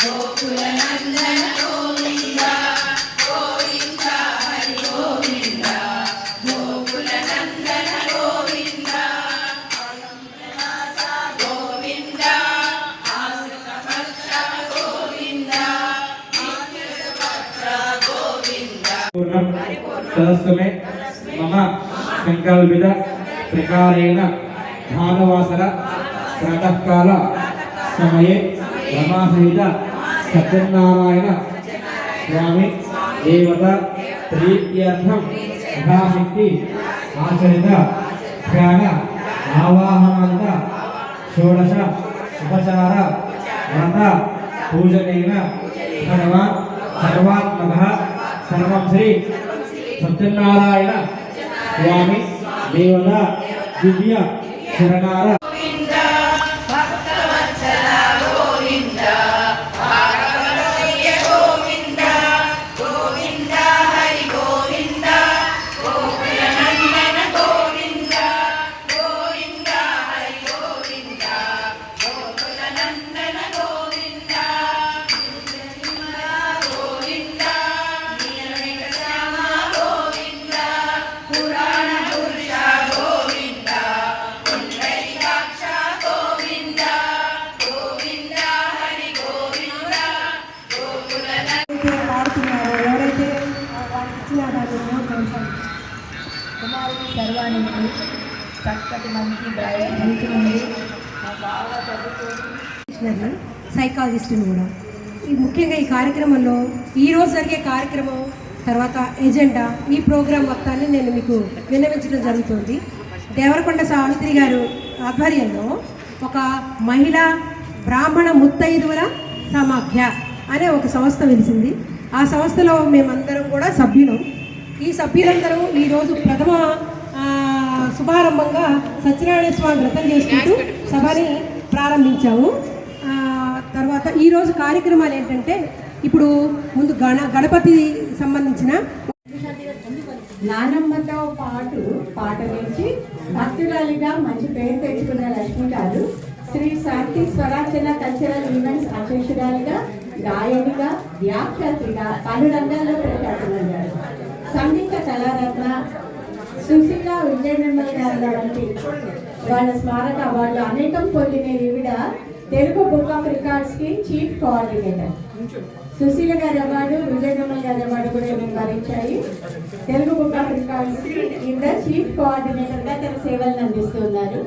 గోకుల నందన గోవింద గోవింద హరి గోవింద గోకుల నందన గోవింద గోవింద ఆశ్రిత భక్త గోవింద గోవింద तदस्तमे मम संकल्पित प्रकारेण भानुवासर प्रातःकाल समये रमासहित सत्यनारायण स्वामी देवता प्रीत्यर्थं यथाशक्ति आचरित ध्यान आवाहनान्त षोडश उपचार व्रत पूजनेन भगवान् सर्वात्मकः सर्वं श्री सत्यनारायण स्वामी देवता दिव्य शरणार సర్వానికి చక్కటి మంచి బాగా చదువుకోండి సైకాలజిస్ట్ని కూడా ముఖ్యంగా ఈ కార్యక్రమంలో ఈరోజు జరిగే కార్యక్రమం తర్వాత ఎజెండా ఈ ప్రోగ్రాం మొత్తాన్ని నేను మీకు విన్నవించడం జరుగుతుంది. దేవరకొండ సావిత్రి గారు ఆధ్వర్యంలో ఒక మహిళా బ్రాహ్మణ ముత్తైదువుల సమాఖ్య అనే ఒక సంస్థ వెలిసింది. ఆ సంస్థలో మేమందరం కూడా సభ్యులం. ఈ సభ్యులందరూ ఈరోజు ప్రథమ శుభారంభంగా సత్యనారాయణ స్వామి వ్రతం చేసుకుంటూ సభని ప్రారంభించాము. తర్వాత ఈరోజు కార్యక్రమాలు ఏంటంటే ఇప్పుడు ముందు గణపతి సంబంధించిన నానమ్మతో పాట నుంచి భక్తురాలిగా మంచి పేరు తెచ్చుకున్న లక్ష్మి గారు శ్రీ శాంతి స్వరాచన కల్చరల్ ఈవెంట్స్ అధ్యక్షురాలిగా గాయనిగా వ్యాఖ్యాతిగా పలు రంగాల్లో ప్రఖ్యాతులయ్యారు. సంగీత కళారత్న సుశీల విజయనిర్మల్ గారు వంటి వాళ్ళ స్మారక అవార్డులు అనేకం పొందిన ఈవిడ తెలుగు బుక్ ఆఫ్ రికార్డ్స్ కి చీఫ్ కోఆర్డినేటర్. సుశీల గారి అవార్డు విజయనిర్మల్ గారి అవార్డు కూడా భరించాయి. తెలుగు బుక్ ఆఫ్ రికార్డ్స్ కి ఈవిడ చీఫ్ కోఆర్డినేటర్ గా తన సేవలను అందిస్తున్నారు.